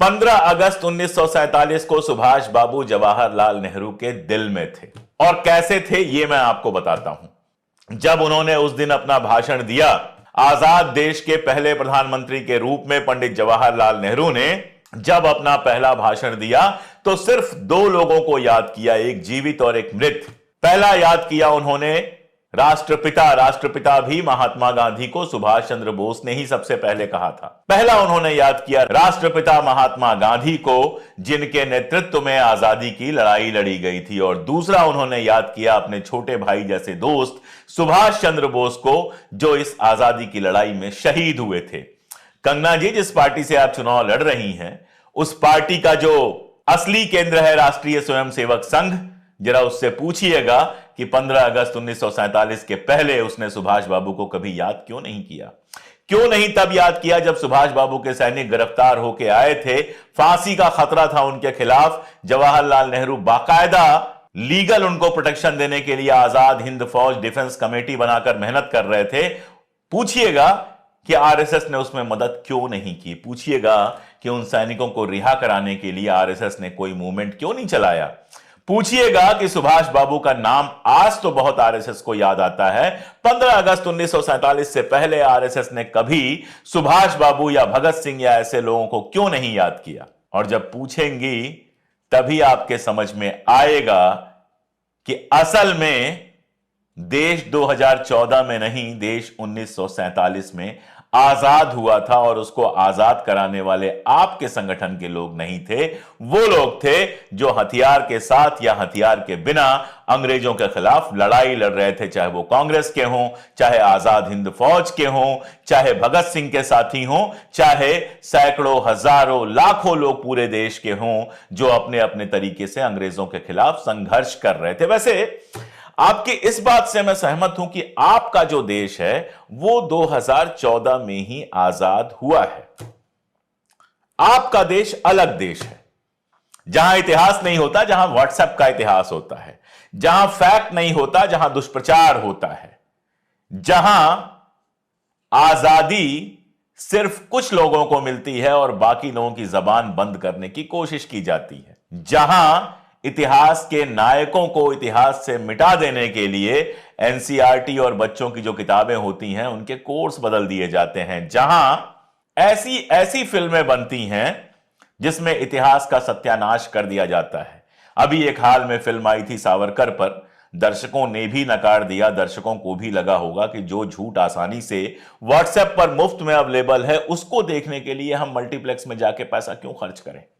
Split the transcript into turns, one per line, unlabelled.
15 अगस्त 1947 को सुभाष बाबू जवाहरलाल नेहरू के दिल में थे। और कैसे थे ये मैं आपको बताता हूं। जब उन्होंने उस दिन अपना भाषण दिया, आजाद देश के पहले प्रधानमंत्री के रूप में पंडित जवाहरलाल नेहरू ने जब अपना पहला भाषण दिया तो सिर्फ दो लोगों को याद किया, एक जीवित और एक मृत। पहला याद किया उन्होंने राष्ट्रपिता भी महात्मा गांधी को सुभाष चंद्र बोस ने ही सबसे पहले कहा था। पहला उन्होंने याद किया राष्ट्रपिता महात्मा गांधी को, जिनके नेतृत्व में आजादी की लड़ाई लड़ी गई थी। और दूसरा उन्होंने याद किया अपने छोटे भाई जैसे दोस्त सुभाष चंद्र बोस को, जो इस आजादी की लड़ाई में शहीद हुए थे। कंगना जी, जिस पार्टी से आप चुनाव लड़ रही हैं, उस पार्टी का जो असली केंद्र है राष्ट्रीय स्वयंसेवक संघ, जरा उससे पूछिएगा कि 15 अगस्त 1947 के पहले उसने सुभाष बाबू को कभी याद क्यों नहीं किया। क्यों नहीं तब याद किया जब सुभाष बाबू के सैनिक गिरफ्तार होकर आए थे, फांसी का खतरा था उनके खिलाफ। जवाहरलाल नेहरू बाकायदा लीगल उनको प्रोटेक्शन देने के लिए आजाद हिंद फौज डिफेंस कमेटी बनाकर मेहनत कर रहे थे। पूछिएगा कि आरएसएस ने उसमें मदद क्यों नहीं की। पूछिएगा कि उन सैनिकों को रिहा कराने के लिए आरएसएस ने कोई मूवमेंट क्यों नहीं चलाया। पूछिएगा कि सुभाष बाबू का नाम आज तो बहुत आरएसएस को याद आता है, 15 अगस्त 1947 से पहले आरएसएस ने कभी सुभाष बाबू या भगत सिंह या ऐसे लोगों को क्यों नहीं याद किया। और जब पूछेंगी तभी आपके समझ में आएगा कि असल में देश 2014 में नहीं, देश 1947 में आजाद हुआ था। और उसको आजाद कराने वाले आपके संगठन के लोग नहीं थे, वो लोग थे जो हथियार के साथ या हथियार के बिना अंग्रेजों के खिलाफ लड़ाई लड़ रहे थे, चाहे वो कांग्रेस के हों, चाहे आजाद हिंद फौज के हों, चाहे भगत सिंह के साथी हों, चाहे सैकड़ों हजारों लाखों लोग पूरे देश के हों जो अपने अपने तरीके से अंग्रेजों के खिलाफ संघर्ष कर रहे थे। वैसे आपकी इस बात से मैं सहमत हूं कि आपका जो देश है वो 2014 में ही आजाद हुआ है। आपका देश अलग देश है, जहां इतिहास नहीं होता, जहां व्हाट्सएप का इतिहास होता है, जहां फैक्ट नहीं होता, जहां दुष्प्रचार होता है, जहां आजादी सिर्फ कुछ लोगों को मिलती है और बाकी लोगों की जबान बंद करने की कोशिश की जाती है, जहां इतिहास के नायकों को इतिहास से मिटा देने के लिए एनसीईआरटी और बच्चों की जो किताबें होती हैं उनके कोर्स बदल दिए जाते हैं, जहां ऐसी ऐसी फिल्में बनती हैं जिसमें इतिहास का सत्यानाश कर दिया जाता है। अभी एक हाल में फिल्म आई थी सावरकर पर, दर्शकों ने भी नकार दिया। दर्शकों को भी लगा होगा कि जो झूठ आसानी से व्हाट्सएप पर मुफ्त में अवेलेबल है, उसको देखने के लिए हम मल्टीप्लेक्स में जाके पैसा क्यों खर्च करें।